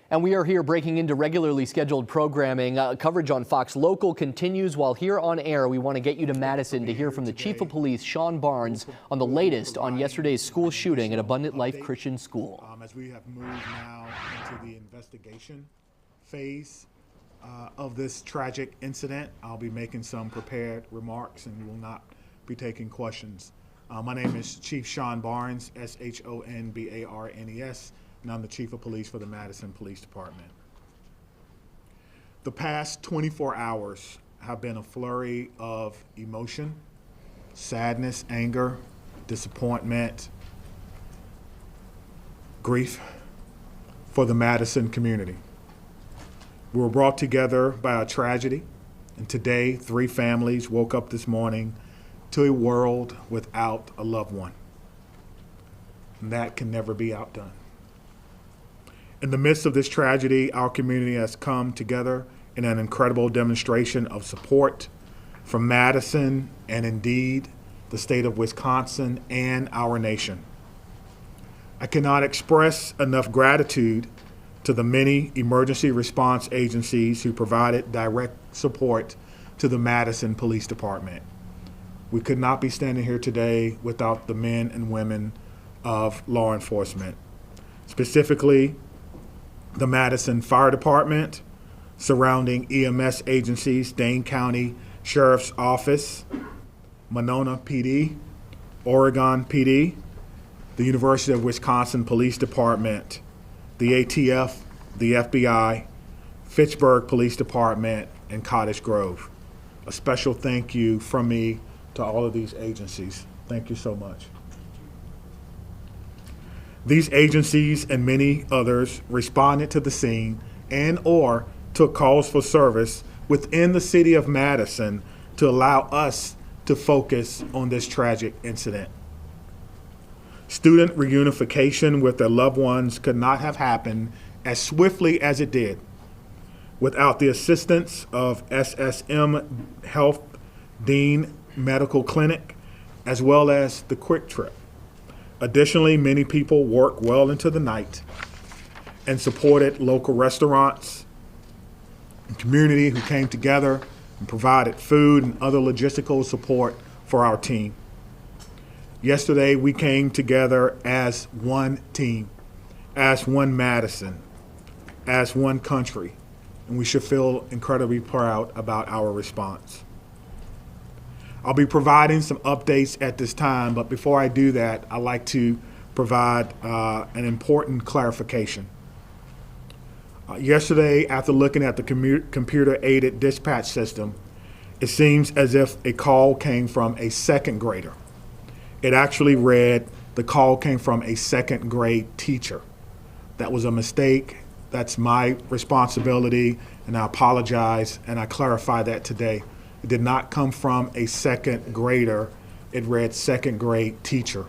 And we are here breaking into regularly scheduled programming. Coverage on Fox Local continues, while here on air we want to get you to Madison to hear from the Chief of Police, Sean Barnes, on the latest on yesterday's school shooting at Abundant Life Christian School. As we have moved now into the investigation phase of this tragic incident, I'll be making some prepared remarks and will not be taking questions. My name is Chief Sean Barnes, S-H-O-N-B-A-R-N-E-S, and I'm the Chief of Police for the Madison Police Department. The past 24 hours have been a flurry of emotion, sadness, anger, disappointment, grief for the Madison community. We were brought together by a tragedy, and today 3 families woke up this morning to a world without a loved one. And that can never be outdone. In the midst of this tragedy, our community has come together in an incredible demonstration of support from Madison and indeed the state of Wisconsin and our nation. I cannot express enough gratitude to the many emergency response agencies who provided direct support to the Madison Police Department. We could not be standing here today without the men and women of law enforcement, specifically the Madison Fire Department, surrounding EMS agencies, Dane County Sheriff's Office, Monona PD, Oregon PD, the University of Wisconsin Police Department, the ATF, the FBI, Fitchburg Police Department, and Cottage Grove. A special thank you from me to all of these agencies. Thank you so much. These agencies and many others responded to the scene and/or took calls for service within the city of Madison to allow us to focus on this tragic incident. Student reunification with their loved ones could not have happened as swiftly as it did without the assistance of SSM Health Dean Medical Clinic, as well as the Quick Trip. Additionally, many people worked well into the night and supported local restaurants and community who came together and provided food and other logistical support for our team. Yesterday, we came together as one team, as one Madison, as one country, and we should feel incredibly proud about our response. I'll be providing some updates at this time, but before I do that, I'd like to provide an important clarification. Yesterday, after looking at the computer-aided dispatch system, it seems as if a call came from a second grader. It actually read, the call came from a second grade teacher. That was a mistake. That's my responsibility, and I apologize, and I clarify that today. It did not come from a second grader. It read second grade teacher.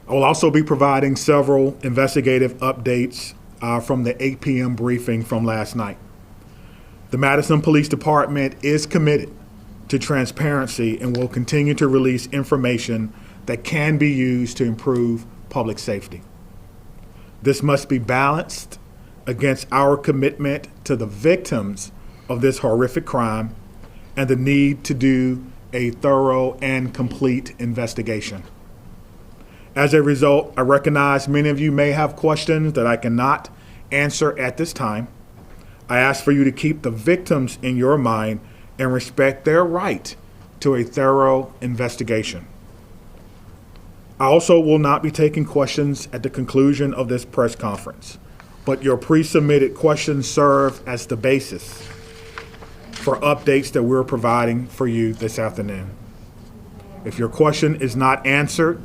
I will also be providing several investigative updates from the 8 p.m. briefing from last night. The Madison Police Department is committed to transparency and will continue to release information that can be used to improve public safety. This must be balanced against our commitment to the victims of this horrific crime and the need to do a thorough and complete investigation. As a result, I recognize many of you may have questions that I cannot answer at this time. I ask for you to keep the victims in your mind and respect their right to a thorough investigation. I also will not be taking questions at the conclusion of this press conference, but your pre-submitted questions serve as the basis for updates that we're providing for you this afternoon. If your question is not answered,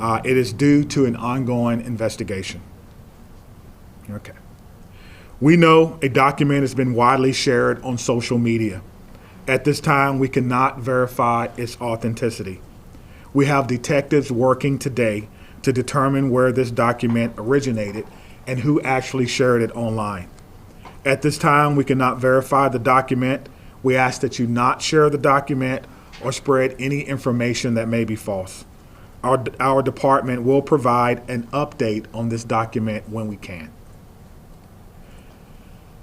it is due to an ongoing investigation. Okay. We know a document has been widely shared on social media. At this time, we cannot verify its authenticity. We have detectives working today to determine where this document originated and who actually shared it online. At this time, we cannot verify the document. We ask that you not share the document or spread any information that may be false. our department will provide an update on this document when we can.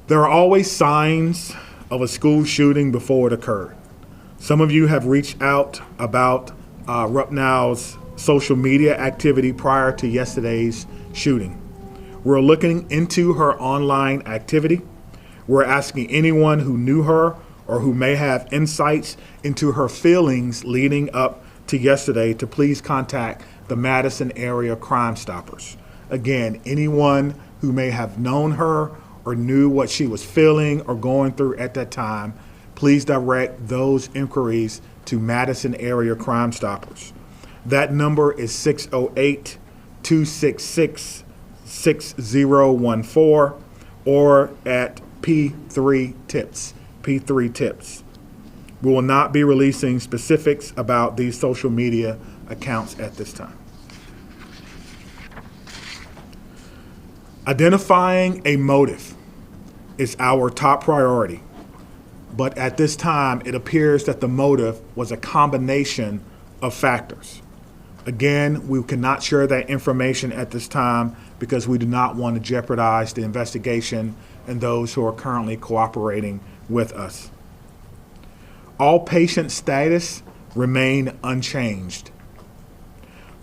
There are always signs of a school shooting before it occurred. Some of you have reached out about Rupnow's social media activity prior to yesterday's shooting. We're looking into her online activity. We're asking anyone who knew her or who may have insights into her feelings leading up to yesterday to please contact the Madison area Crime Stoppers. Again, anyone who may have known her or knew what she was feeling or going through at that time, please direct those inquiries to Madison area Crime Stoppers. That number is 608-266-6014 or at P3 Tips. P3 Tips. We will not be releasing specifics about these social media accounts at this time. Identifying a motive is our top priority, but at this time it appears that the motive was a combination of factors. Again, we cannot share that information at this time because we do not want to jeopardize the investigation and those who are currently cooperating with us. All patient status remain unchanged.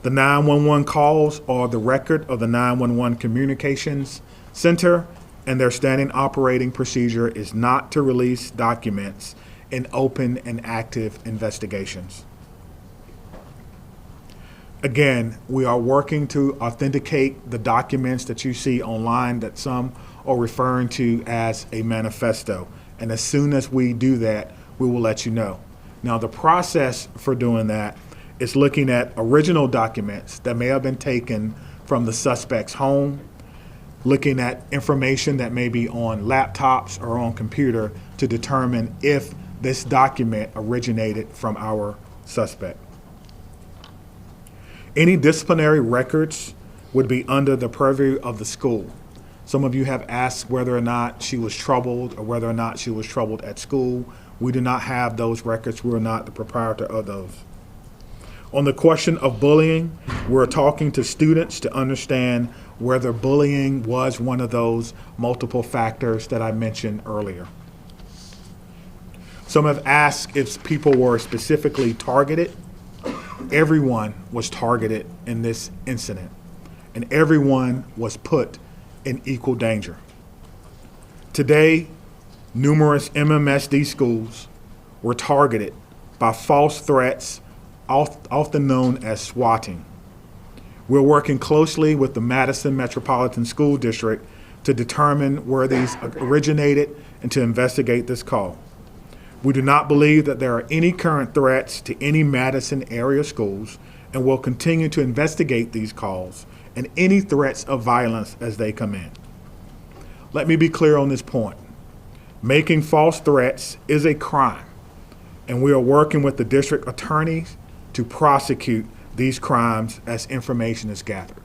The 911 calls are the record of the 911 Communications Center, and their standing operating procedure is not to release documents in open and active investigations. Again, we are working to authenticate the documents that you see online that some are referring to as a manifesto. And as soon as we do that, we will let you know. Now, the process for doing that is looking at original documents that may have been taken from the suspect's home, looking at information that may be on laptops or on computer to determine if this document originated from our suspect. Any disciplinary records would be under the purview of the school. Some of you have asked whether or not she was troubled or whether or not she was troubled at school. We do not have those records. We are not the proprietor of those. On the question of bullying, we're talking to students to understand whether bullying was one of those multiple factors that I mentioned earlier. Some have asked if people were specifically targeted. Everyone was targeted in this incident, and everyone was put in equal danger. Today, numerous MMSD schools were targeted by false threats, often known as swatting. We're working closely with the Madison Metropolitan School District to determine where these originated and to investigate this call. We do not believe that there are any current threats to any Madison area schools and will continue to investigate these calls and any threats of violence as they come in. Let me be clear on this point. Making false threats is a crime, and we are working with the district attorneys to prosecute these crimes as information is gathered.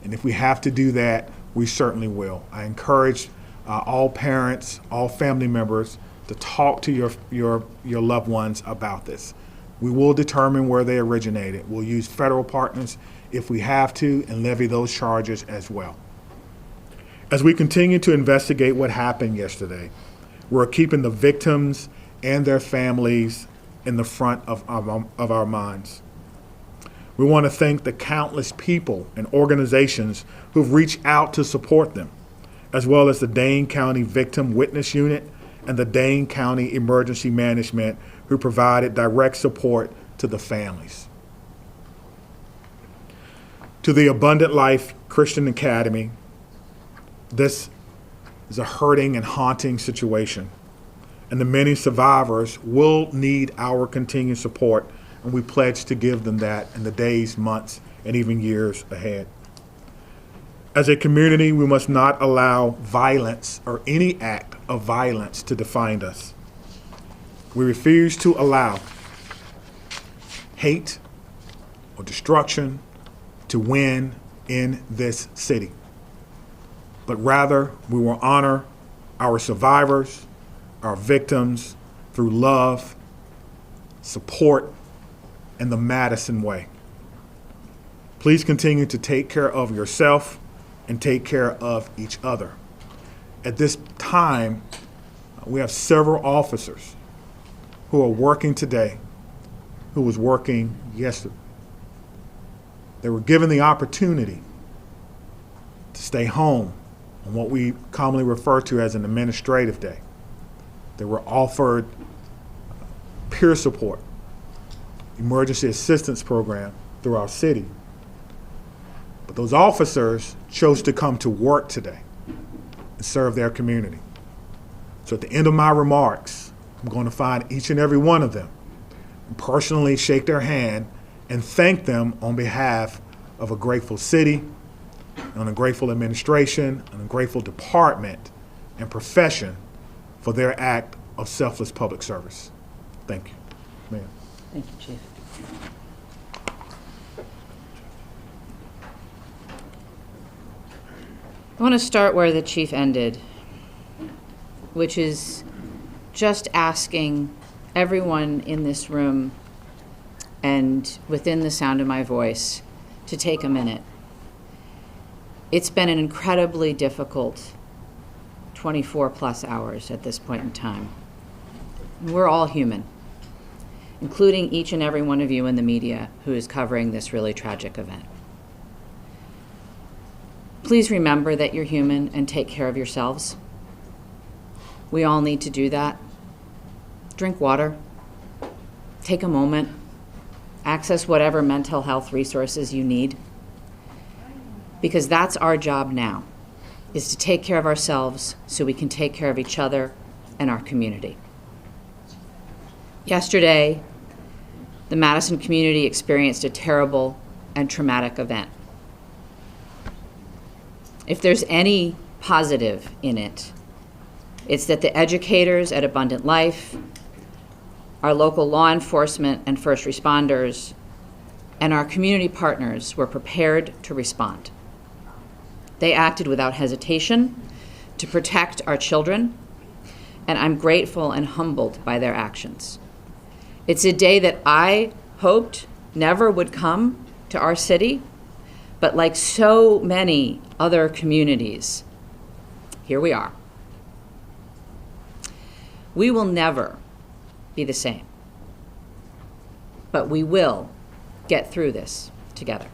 And if we have to do that, we certainly will. I encourage all parents, all family members to talk to your loved ones about this. We will determine where they originated. We'll use federal partners if we have to and levy those charges as well. As we continue to investigate what happened yesterday, we're keeping the victims and their families in the front of our minds. We want to thank the countless people and organizations who've reached out to support them, as well as the Dane County Victim Witness Unit and the Dane County Emergency Management, who provided direct support to the families. To the Abundant Life Christian Academy, this is a hurting and haunting situation, and the many survivors will need our continued support, and we pledge to give them that in the days, months, and even years ahead. As a community, we must not allow violence or any act of violence to define us. We refuse to allow hate or destruction to win in this city. But rather, we will honor our survivors, our victims, through love, support, and the Madison way. Please continue to take care of yourself and take care of each other. At this time, we have several officers who are working today who was working yesterday. They were given the opportunity to stay home on what we commonly refer to as an administrative day. They were offered peer support, emergency assistance program through our city. But those officers chose to come to work today and serve their community. So at the end of my remarks, I'm going to find each and every one of them and personally shake their hand and thank them on behalf of a grateful city, and a grateful administration, and a grateful department and profession for their act of selfless public service. Thank you. Ma'am. Thank you, Chief. I want to start where the Chief ended, which is just asking everyone in this room and within the sound of my voice to take a minute. It's been an incredibly difficult 24 plus hours at this point in time. We're all human, including each and every one of you in the media who is covering this really tragic event. Please remember that you're human and take care of yourselves. We all need to do that. Drink water, take a moment, access whatever mental health resources you need, because that's our job now, is to take care of ourselves so we can take care of each other and our community. Yesterday, the Madison community experienced a terrible and traumatic event. If there's any positive in it, it's that the educators at Abundant Life, our local law enforcement and first responders, and our community partners were prepared to respond. They acted without hesitation to protect our children, and I'm grateful and humbled by their actions. It's a day that I hoped never would come to our city, but like so many other communities, here we are. We will never be the same, but we will get through this together.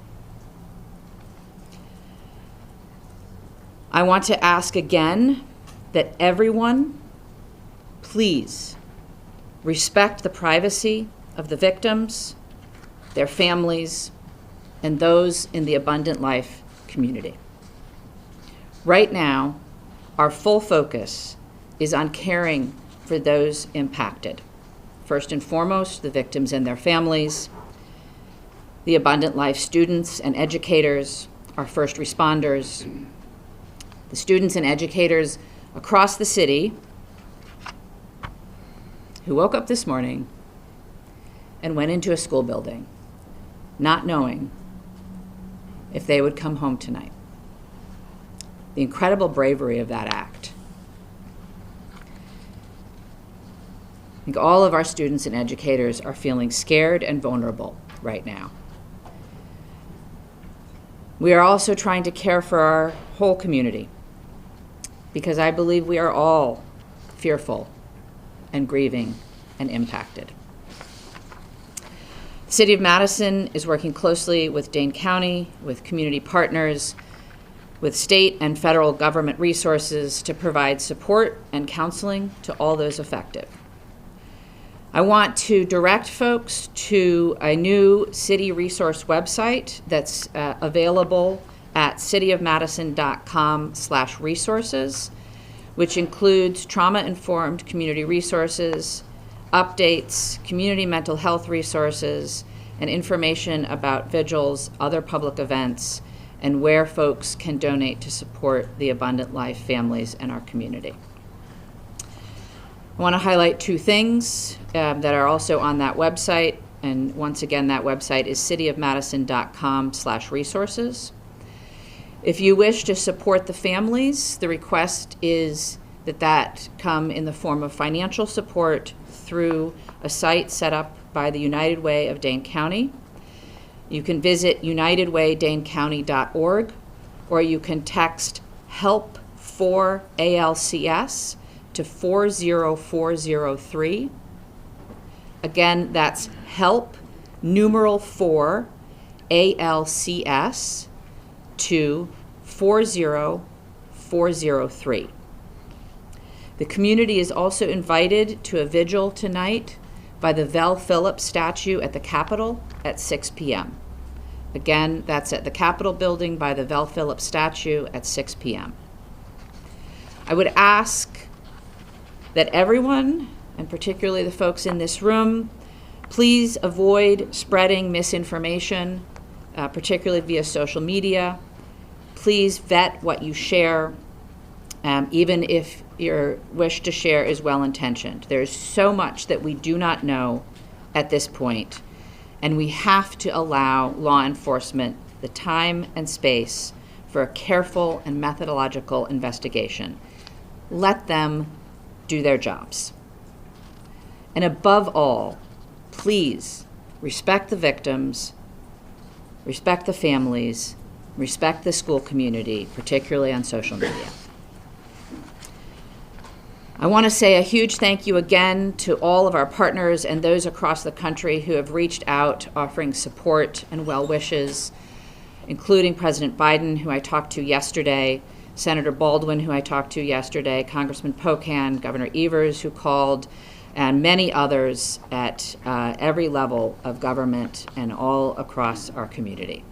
I want to ask again that everyone, please respect the privacy of the victims, their families, and those in the Abundant Life community. Right now, our full focus is on caring for those impacted. First and foremost, the victims and their families, the Abundant Life students and educators, our first responders, the students and educators across the city who woke up this morning and went into a school building not knowing if they would come home tonight. The incredible bravery of that act. I think all of our students and educators are feeling scared and vulnerable right now. We are also trying to care for our whole community, because I believe we are all fearful and grieving and impacted. The City of Madison is working closely with Dane County, with community partners, with state and federal government resources to provide support and counseling to all those affected. I want to direct folks to a new city resource website that's available at cityofmadison.com/resources, which includes trauma-informed community resources, updates, community mental health resources, and information about vigils, other public events, and where folks can donate to support the Abundant Life families and our community. I want to highlight two things that are also on that website. And once again, that website is cityofmadison.com/resources. If you wish to support the families, the request is that come in the form of financial support through a site set up by the United Way of Dane County. You can visit unitedwaydanecounty.org, or you can text HELP for ALCS to 40403. Again, that's HELP numeral 4 ALCS to 40403. The community is also invited to a vigil tonight by the Vel Phillips statue at the Capitol at 6 p.m. Again, that's at the Capitol building by the Vel Phillips statue at 6 p.m. I would ask that everyone, and particularly the folks in this room, please avoid spreading misinformation, particularly via social media. Please vet what you share, even if your wish to share is well-intentioned. There's so much that we do not know at this point, and we have to allow law enforcement the time and space for a careful and methodological investigation. Let them do their jobs. And above all, please respect the victims, respect the families, respect the school community, particularly on social media. I want to say a huge thank you again to all of our partners and those across the country who have reached out offering support and well wishes, including President Biden, who I talked to yesterday, Senator Baldwin, who I talked to yesterday, Congressman Pocan, Governor Evers, who called, and many others at every level of government and all across our community.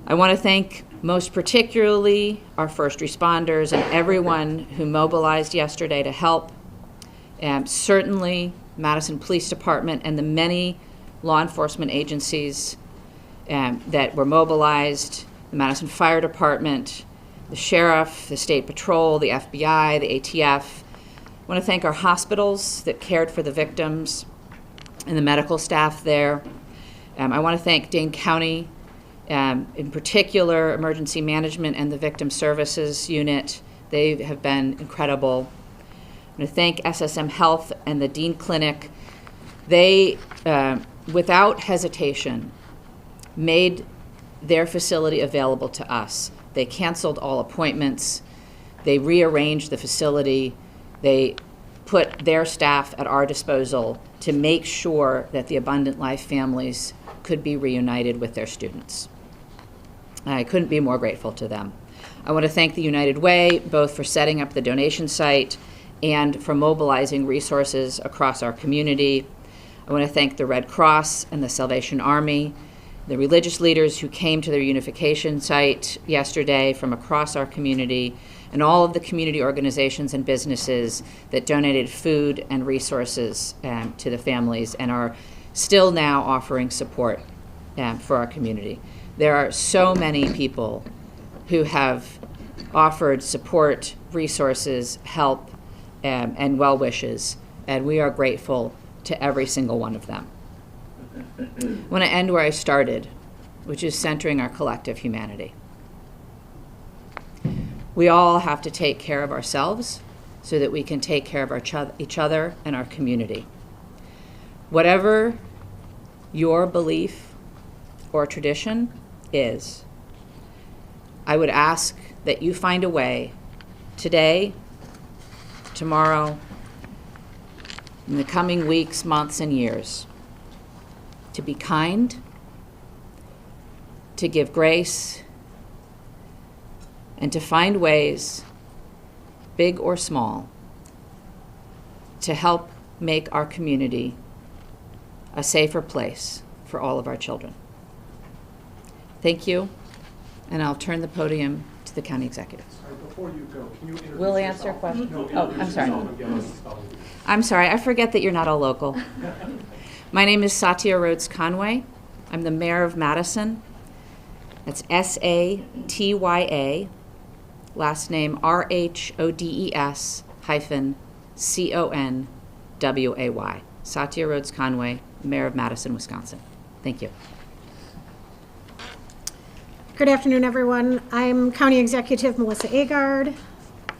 I want to thank most particularly our first responders and everyone who mobilized yesterday to help. Certainly Madison Police Department and the many law enforcement agencies that were mobilized, the Madison Fire Department, the Sheriff, the State Patrol, the FBI, the ATF. I want to thank our hospitals that cared for the victims and the medical staff there. I want to thank Dane County, in particular, Emergency Management and the Victim Services Unit. They have been incredible. I want to thank SSM Health and the Dean Clinic. They, without hesitation, made their facility available to us. They canceled all appointments. They rearranged the facility. They put their staff at our disposal to make sure that the Abundant Life families could be reunited with their students. I couldn't be more grateful to them. I want to thank the United Way, both for setting up the donation site and for mobilizing resources across our community. I want to thank the Red Cross and the Salvation Army, the religious leaders who came to their unification site yesterday from across our community, and all of the community organizations and businesses that donated food and resources to the families and are still now offering support for our community. There are so many people who have offered support, resources, help, and well wishes, and we are grateful to every single one of them. I want to end where I started, which is centering our collective humanity. We all have to take care of ourselves so that we can take care of each other and our community. Whatever your belief or tradition is, I would ask that you find a way today, tomorrow, in the coming weeks, months, and years to be kind, to give grace, and to find ways, big or small, to help make our community a safer place for all of our children. Thank you, and I'll turn the podium to the county executive. Before you go, can you introduce Will yourself? answer questions? No, Oh, I'm sorry. yourself. I'm sorry, I forget that you're not all local. My name is Satya Rhodes Conway. I'm the mayor of Madison. That's S-A-T-Y-A, last name R-H-O-D-E-S hyphen C-O-N-W-A-Y. Satya Rhodes Conway, mayor of Madison, Wisconsin. Thank you. Good afternoon, everyone. I'm County Executive Melissa Agard,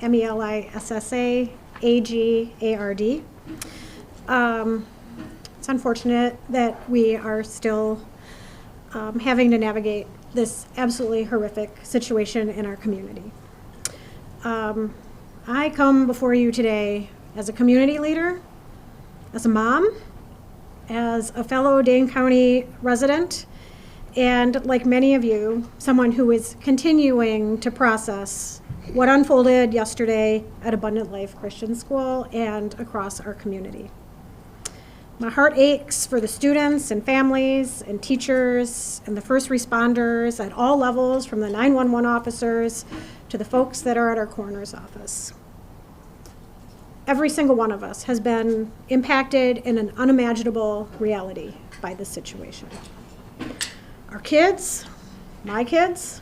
M-E-L-I-S-S-A, A-G-A-R-D. It's unfortunate that we are still having to navigate this absolutely horrific situation in our community. I come before you today as a community leader, as a mom, as a fellow Dane County resident, and like many of you, someone who is continuing to process what unfolded yesterday at Abundant Life Christian School and across our community. My heart aches for the students and families and teachers and the first responders at all levels, from the 911 officers to the folks that are at our coroner's office. Every single one of us has been impacted in an unimaginable reality by this situation. Our kids, my kids,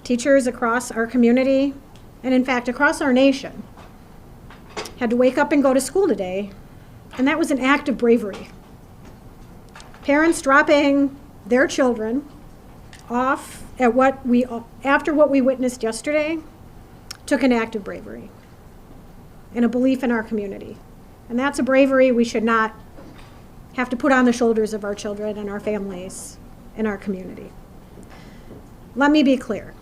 teachers across our community, and in fact across our nation, had to wake up and go to school today, and that was an act of bravery. Parents dropping their children off at after what we witnessed yesterday took an act of bravery and a belief in our community. And that's a bravery we should not have to put on the shoulders of our children and our families in our community. Let me be clear.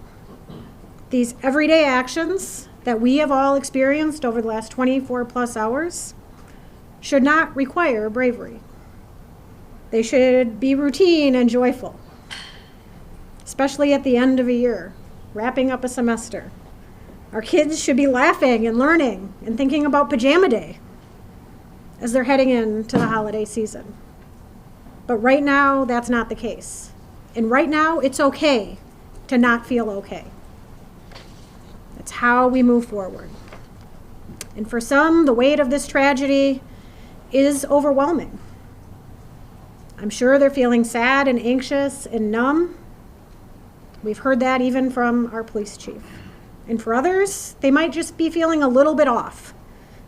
These everyday actions that we have all experienced over the last 24 plus hours should not require bravery. They should be routine and joyful, especially at the end of a year, wrapping up a semester. Our kids should be laughing and learning and thinking about pajama day as they're heading into the holiday season. But right now, that's not the case. And right now, it's okay to not feel okay. That's how we move forward. And for some, the weight of this tragedy is overwhelming. I'm sure they're feeling sad and anxious and numb. We've heard that even from our police chief. And for others, they might just be feeling a little bit off,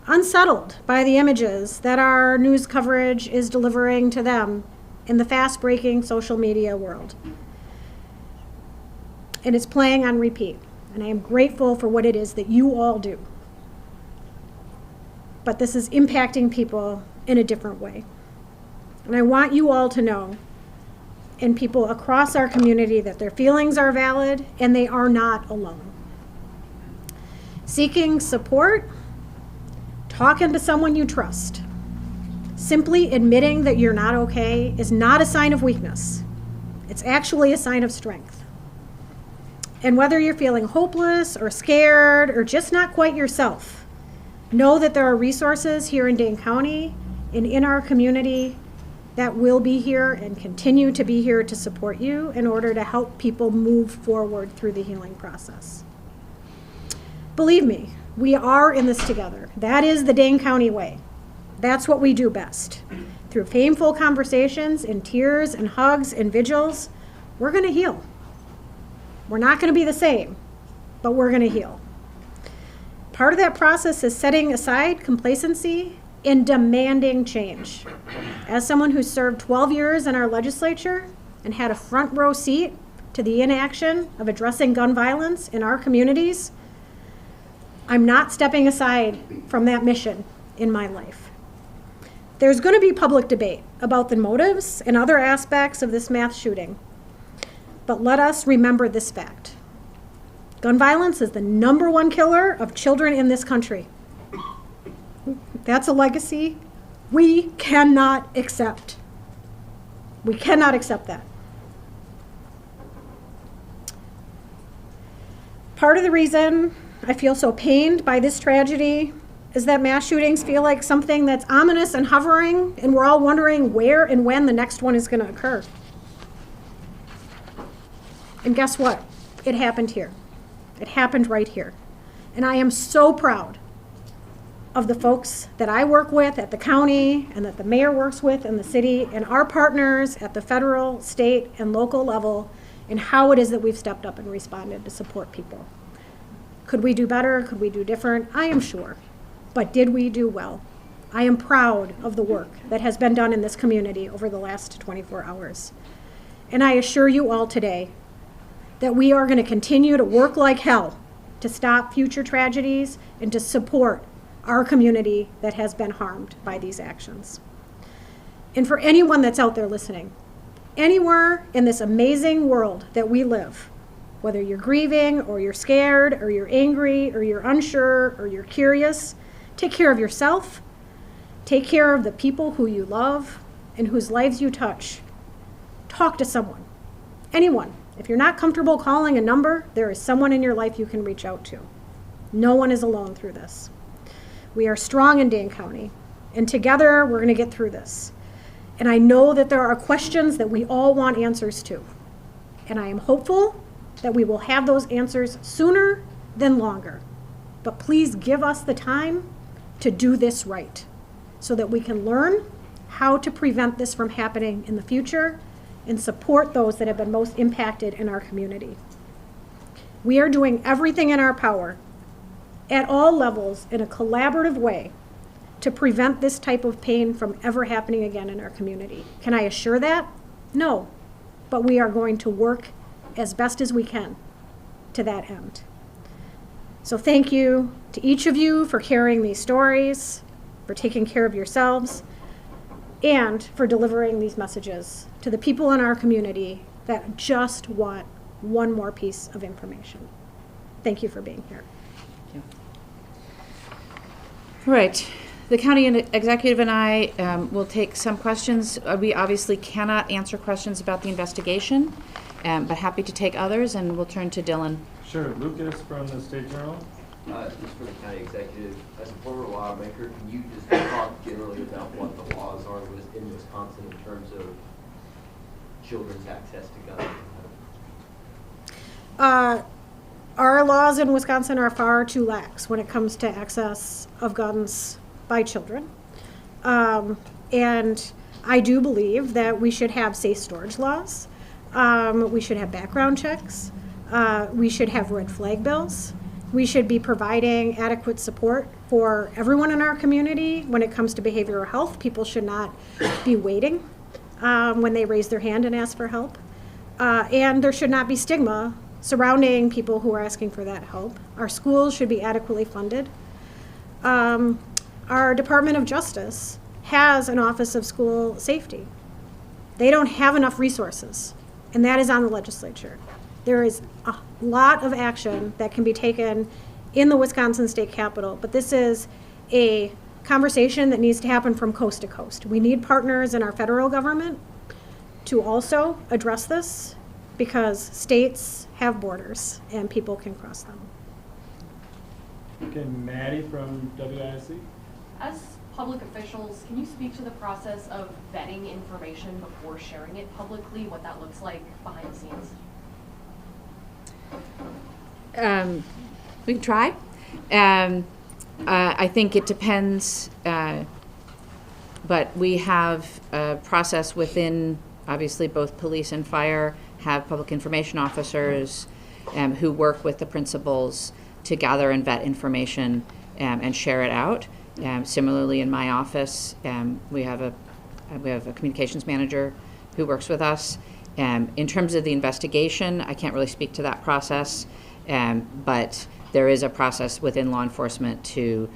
unsettled by the images that our news coverage is delivering to them in the fast-breaking social media world. And it's playing on repeat. And I am grateful for what it is that you all do. But this is impacting people in a different way. And I want you all to know, and people across our community, that their feelings are valid and they are not alone. Seeking support, talking to someone you trust, simply admitting that you're not okay is not a sign of weakness. It's actually a sign of strength. And whether you're feeling hopeless or scared or just not quite yourself, know that there are resources here in Dane County and in our community that will be here and continue to be here to support you in order to help people move forward through the healing process. Believe me, we are in this together. That is the Dane County way. That's what we do best. Through painful conversations and tears and hugs and vigils, we're going to heal. We're not going to be the same, but we're going to heal. Part of that process is setting aside complacency and demanding change. As someone who served 12 years in our legislature and had a front row seat to the inaction of addressing gun violence in our communities, I'm not stepping aside from that mission in my life. There's going to be public debate about the motives and other aspects of this mass shooting. But let us remember this fact. Gun violence is the #1 killer of children in this country. That's a legacy we cannot accept. We cannot accept that. Part of the reason I feel so pained by this tragedy is that mass shootings feel like something that's ominous and hovering, and we're all wondering where and when the next one is going to occur. And guess what? It happened here. It happened right here. And I am so proud of the folks that I work with at the county and that the mayor works with in the city and our partners at the federal, state, and local level and how it is that we've stepped up and responded to support people. Could we do better? Could we do different? I am sure. But did we do well? I am proud of the work that has been done in this community over the last 24 hours. And I assure you all today that we are going to continue to work like hell to stop future tragedies and to support our community that has been harmed by these actions. And for anyone that's out there listening, Anywhere in this amazing world that we live, whether you're grieving or you're scared or you're angry or you're unsure or you're curious, take care of yourself, take care of the people who you love and whose lives you touch. Talk to someone, anyone. If you're not comfortable calling a number, there is someone in your life you can reach out to. No one is alone through this. We are strong in Dane County, and together we're going to get through this. And I know that there are questions that we all want answers to. And I am hopeful that we will have those answers sooner than longer. But please give us the time to do this right so that we can learn how to prevent this from happening in the future and support those that have been most impacted in our community. We are doing everything in our power at all levels in a collaborative way to prevent this type of pain from ever happening again in our community. Can I assure that? No, but we are going to work as best as we can to that end. So thank you to each of you for carrying these stories, for taking care of yourselves, and for delivering these messages to the people in our community that just want one more piece of information. Thank you for being here. All right. The county executive and I will take some questions. We obviously cannot answer questions about the investigation, but happy to take others, and we'll turn to Dylan. Sure, Lucas from the State Journal. Just for the county executive, as a former lawmaker, can you just talk generally about what the laws are in Wisconsin in terms of children's access to guns? Our laws in Wisconsin are far too lax when it comes to access of guns by children. And I do believe that we should have safe storage laws. We should have background checks. We should have red flag bills. We should be providing adequate support for everyone in our community when it comes to behavioral health. People should not be waiting when they raise their hand and ask for help. And there should not be stigma surrounding people who are asking for that help. Our schools should be adequately funded. Our Department of Justice has an Office of School Safety. They don't have enough resources, and that is on the legislature. There is a lot of action that can be taken in the Wisconsin State Capitol, but this is a conversation that needs to happen from coast to coast. We need partners in our federal government to also address this because states have borders and people can cross them. Okay, Maddie from WISC. As public officials, can you speak to the process of vetting information before sharing it publicly, what that looks like behind the scenes? We can try. I think it depends, but we have a process within, obviously, both police and fire have public information officers who work with the principals to gather and vet information and share it out. Similarly, in my office, we have a communications manager who works with us. In terms of the investigation, I can't really speak to that process, but there is a process within law enforcement to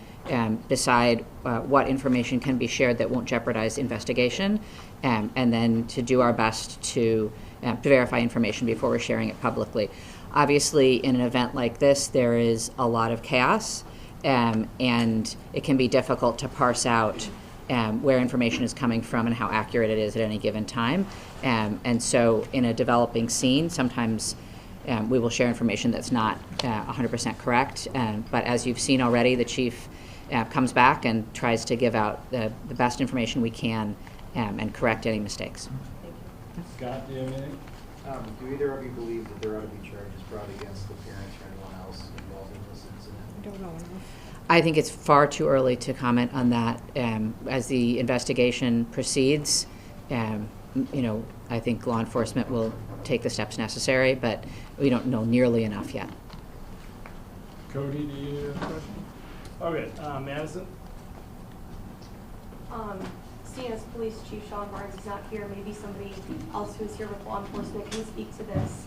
decide what information can be shared that won't jeopardize the investigation, and then to do our best to verify information before we're sharing it publicly. Obviously, in an event like this, there is a lot of chaos, and it can be difficult to parse out where information is coming from and how accurate it is at any given time. And so in a developing scene, sometimes we will share information that's not 100% correct. But as you've seen already, the chief comes back and tries to give out the best information we can and correct any mistakes. Scott, do you have anything? Do either of you believe that there ought to be charges brought against the parents or anyone else involved in this incident? I don't know enough. I think it's far too early to comment on that. As the investigation proceeds, I think law enforcement will take the steps necessary, but we don't know nearly enough yet. Cody, do you have a question? Okay, Madison. Seeing as Police Chief Sean Barnes is not here, maybe somebody else who's here with law enforcement can speak to this.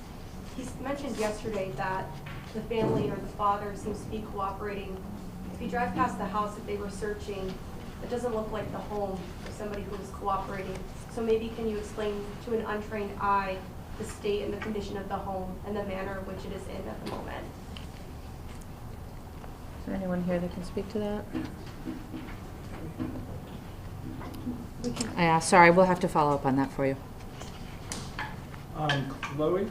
He mentioned yesterday that the family or the father seems to be cooperating. If you drive past the house that they were searching, it doesn't look like the home of somebody who was cooperating. So maybe can you explain to an untrained eye the state and the condition of the home and the manner in which it is in at the moment? Is there anyone here that can speak to that? Sorry, we'll have to follow up on that for you. Chloe?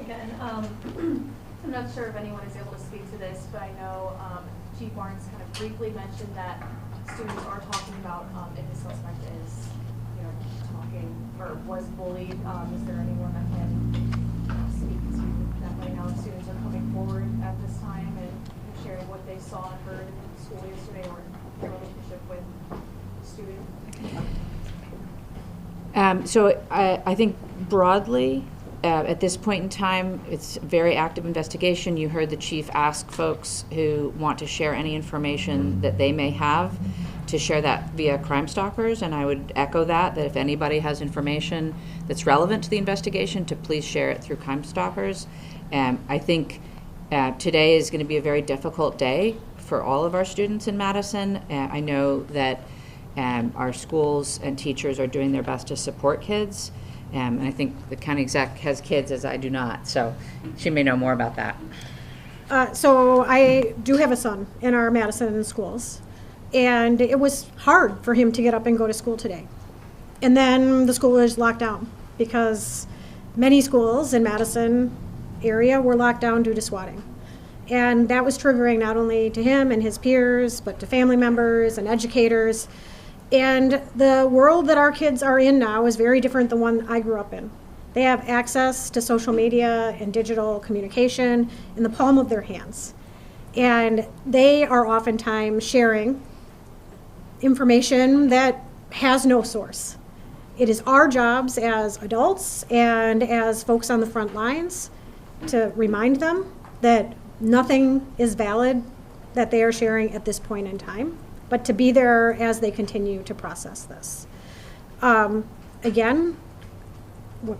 Again, I'm not sure if anyone is able to speak to this, but I know Chief Barnes kind of briefly mentioned that students are talking about if the suspect is, talking or was bullied. Is there anyone that can speak to that right now? If students are coming forward at this time and sharing what they saw and heard in school yesterday or their relationship with the student? So I think broadly, at this point in time, it's a very active investigation. You heard the chief ask folks who want to share any information that they may have to share that via Crime Stoppers, and I would echo that if anybody has information that's relevant to the investigation, to please share it through Crime Stoppers. I think today is going to be a very difficult day for all of our students in Madison. I know that our schools and teachers are doing their best to support kids. And I think the county exec has kids, as I do not, so she may know more about that. So I do have a son in our Madison schools, and it was hard for him to get up and go to school today. And then the school was locked down because many schools in Madison area were locked down due to swatting. And that was triggering not only to him and his peers, but to family members and educators. And the world that our kids are in now is very different than the one I grew up in. They have access to social media and digital communication in the palm of their hands. And they are oftentimes sharing information that has no source. It is our jobs as adults and as folks on the front lines to remind them that nothing is valid that they are sharing at this point in time, but to be there as they continue to process this. Again,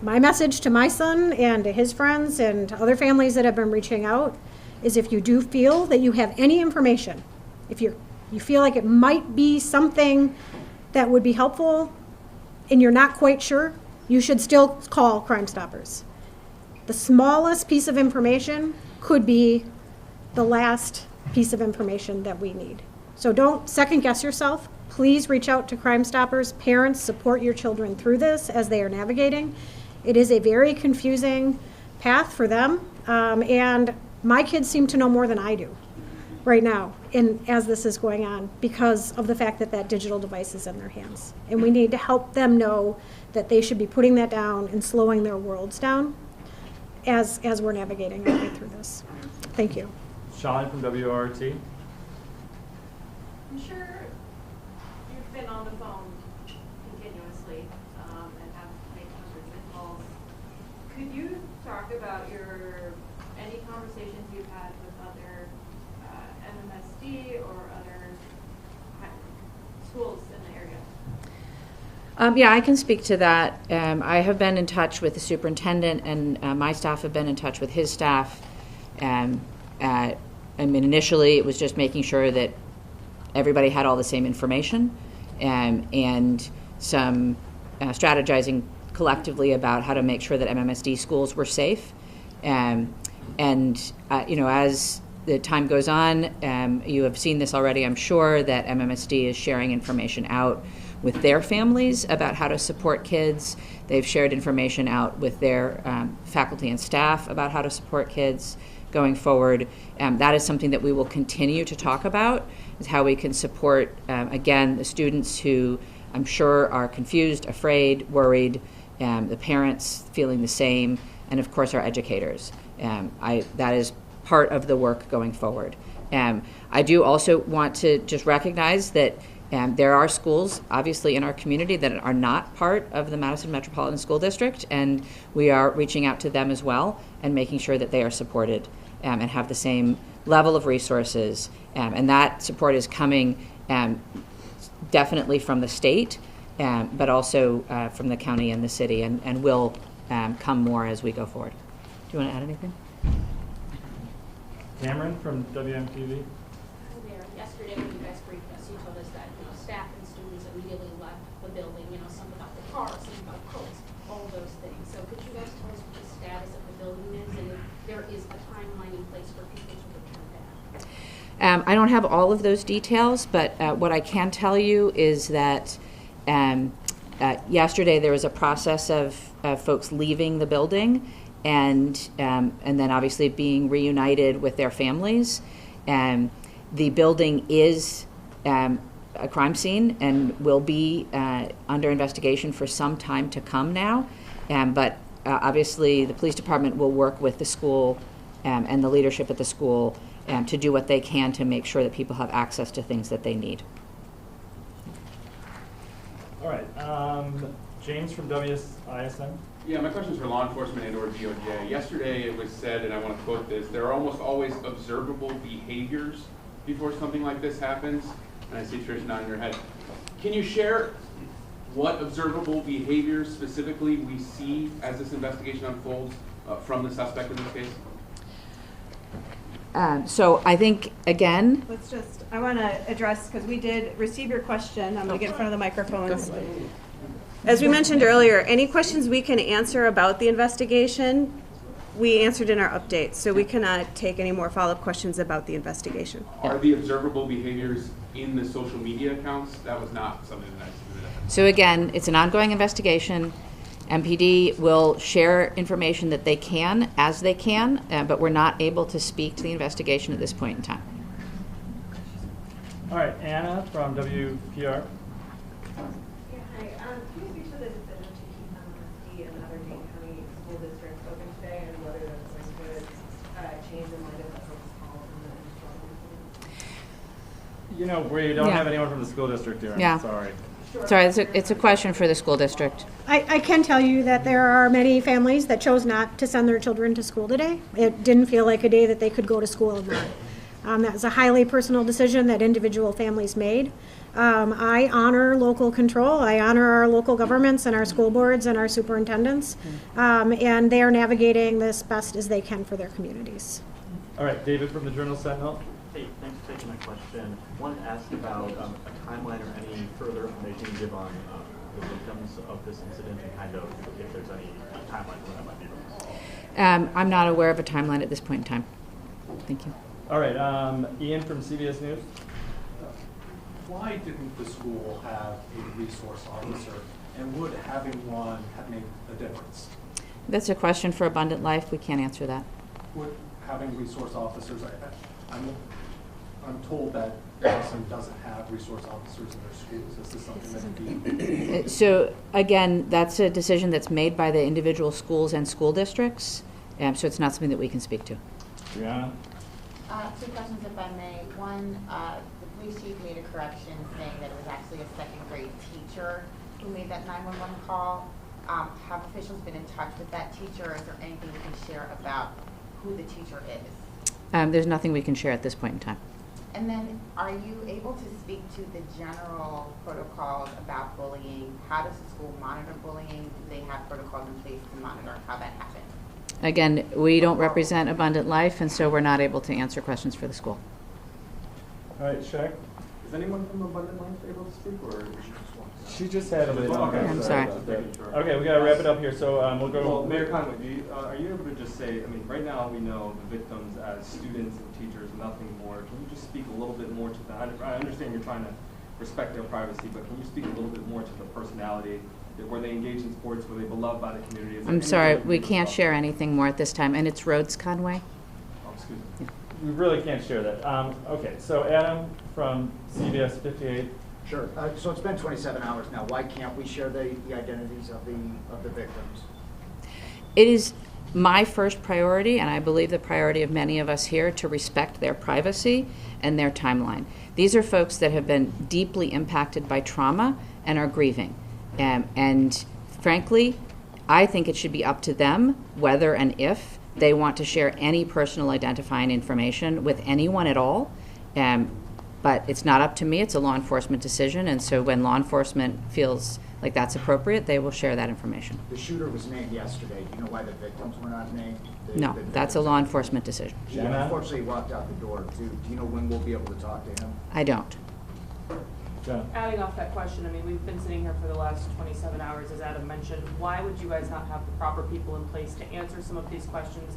my message to my son and to his friends and to other families that have been reaching out is if you do feel that you have any information, if you feel like it might be something that would be helpful and you're not quite sure, you should still call Crime Stoppers. The smallest piece of information could be the last piece of information that we need. So don't second guess yourself. Please reach out to Crime Stoppers. Parents, support your children through this as they are navigating. It is a very confusing path for them, and my kids seem to know more than I do right now as this is going on because of the fact that that digital device is in their hands. And we need to help them know that they should be putting that down and slowing their worlds down as we're navigating our way through this. Thank you. Sean from WRT. I'm sure you've been on the phone continuously and have made hundreds of calls. Could you talk about any conversations you've had with other MMSD or other schools in the area? Yeah, I can speak to that. I have been in touch with the superintendent, and my staff have been in touch with his staff. Initially, it was just making sure that everybody had all the same information and some strategizing collectively about how to make sure that MMSD schools were safe. As the time goes on, you have seen this already, I'm sure, that MMSD is sharing information out with their families about how to support kids. They've shared information out with their faculty and staff about how to support kids going forward. That is something that we will continue to talk about, is how we can support, again, the students who I'm sure are confused, afraid, worried, the parents feeling the same, and of course our educators. That is part of the work going forward. I do also want to just recognize that there are schools, obviously, in our community that are not part of the Madison Metropolitan School District, and we are reaching out to them as well and making sure that they are supported and have the same level of resources. And that support is coming definitely from the state, but also from the county and the city, and will come more as we go forward. Do you want to add anything? Cameron from WMTV. Yesterday when you guys briefed us, he told us that, staff and students immediately left the building, some without their cars, some without coats, all those things. So could you guys tell us what the status of the building is, and if there is a timeline in place for people to return back? I don't have all of those details, but what I can tell you is that yesterday there was a process of folks leaving the building and then obviously being reunited with their families. The building is a crime scene and will be under investigation for some time to come now. But obviously the police department will work with the school and the leadership at the school to do what they can to make sure that people have access to things that they need. All right, James from WISN. Yeah, my question is for law enforcement and/or DOJ. Yesterday it was said, and I want to quote this, there are almost always observable behaviors before something like this happens. And I see Trish nodding her head. Can you share what observable behaviors specifically we see as this investigation unfolds from the suspect in this case? So I think, again, I want to address, because we did receive your question. I'm going to get in front of the microphones. As we mentioned earlier, any questions we can answer about the investigation, we answered in our updates. So we cannot take any more follow-up questions about the investigation. Are the observable behaviors in the social media accounts? That was not something that I submitted. so again, it's an ongoing investigation. MPD will share information that they can as they can, but we're not able to speak to the investigation at this point in time. All right, Anna from WPR. Yeah, hi. Can you speak to the decision to keep MSD and other Dane County school districts open today, and whether that's going to change in light of the folks called in the We don't have anyone from the school district here. Yeah. Sorry. Sorry, it's a question for the school district. I can tell you that there are many families that chose not to send their children to school today. It didn't feel like a day that they could go to school and learn. That was a highly personal decision that individual families made. I honor local control. I honor our local governments and our school boards and our superintendents, and they are navigating this best as they can for their communities. All right, David from the Journal-Sentinel. Hey, thanks for taking my question. Wanted to ask about a timeline or any further information you can give on the victims of this incident and kind of if there's any timeline when that might be released. I'm not aware of a timeline at this point in time. Thank you. All right, Ian from CBS News. Why didn't the school have a resource officer, and would having one have made a difference? That's a question for Abundant Life. We can't answer that. Would having resource officers, I'm told that Madison doesn't have resource officers in their schools. Is this something that would be? So again, that's a decision that's made by the individual schools and school districts, so it's not something that we can speak to. Brianna? Two questions, if I may. One, the police chief made a correction saying that it was actually a second grade teacher who made that 911 call. Have officials been in touch with that teacher? Is there anything we can share about who the teacher is? There's nothing we can share at this point in time. And then, are you able to speak to the general protocols about bullying? How does the school monitor bullying? Do they have protocols in place to monitor how that happens? Again, we don't represent Abundant Life, and so we're not able to answer questions for the school. All right, Shaq. Is anyone from Abundant Life able to speak, or She just had a little. Okay, I'm sorry. Okay, we got to wrap it up here, so we'll go. Well, Mayor Conway, are you able to just say, right now we know the victims as students and teachers, nothing more. Can you just speak a little bit more to that? I understand you're trying to respect their privacy, but can you speak a little bit more to the personality? Were they engaged in sports? Were they beloved by the community? I'm sorry, we can't share anything more at this time, and it's Rhodes Conway. Oh, excuse me. We really can't share that. Okay, so Adam from CBS 58. Sure. So it's been 27 hours now. Why can't we share the identities of the victims? It is my first priority, and I believe the priority of many of us here, to respect their privacy and their timeline. These are folks that have been deeply impacted by trauma and are grieving. And frankly, I think it should be up to them whether and if they want to share any personal identifying information with anyone at all. But it's not up to me. It's a law enforcement decision. And so when law enforcement feels like that's appropriate, they will share that information. The shooter was named yesterday. Do you know why the victims were not named? No, that's a law enforcement decision. He unfortunately walked out the door, too. Do you know when we'll be able to talk to him? I don't. Adding off that question, I mean, we've been sitting here for the last 27 hours, as Adam mentioned. Why would you guys not have the proper people in place to answer some of these questions?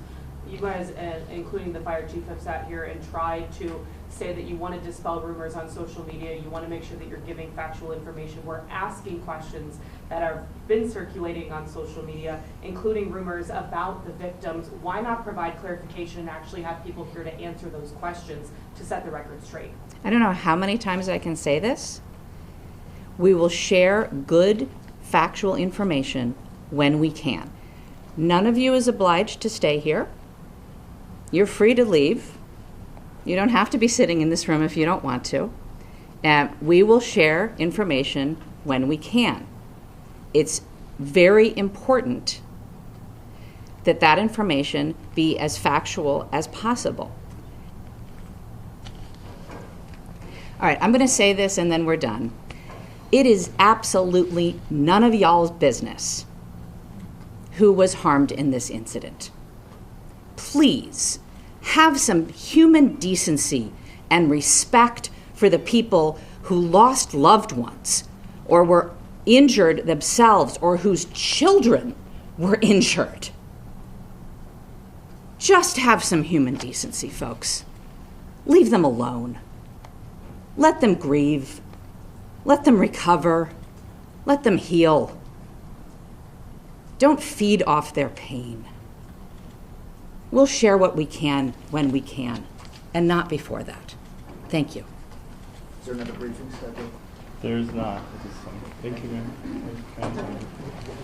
You guys, including the fire chief, have sat here and tried to say that you want to dispel rumors on social media. You want to make sure that you're giving factual information. We're asking questions that have been circulating on social media, including rumors about the victims. Why not provide clarification and actually have people here to answer those questions to set the record straight? I don't know how many times I can say this. We will share good factual information when we can. None of you is obliged to stay here. You're free to leave. You don't have to be sitting in this room if you don't want to. We will share information when we can. It's very important that that information be as factual as possible. All right, I'm going to say this and then we're done. It is absolutely none of y'all's business who was harmed in this incident. Please have some human decency and respect for the people who lost loved ones or were injured themselves or whose children were injured. Just have some human decency, folks. Leave them alone. Let them grieve. Let them recover. Let them heal. Don't feed off their pain. We'll share what we can when we can, and not before that. Thank you. Is there another briefing scheduled? There's not. Thank you, Mayor.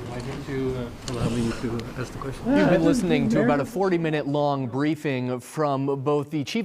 Why didn't you allow me to ask the question? You've been listening to about a 40-minute long briefing from both the chief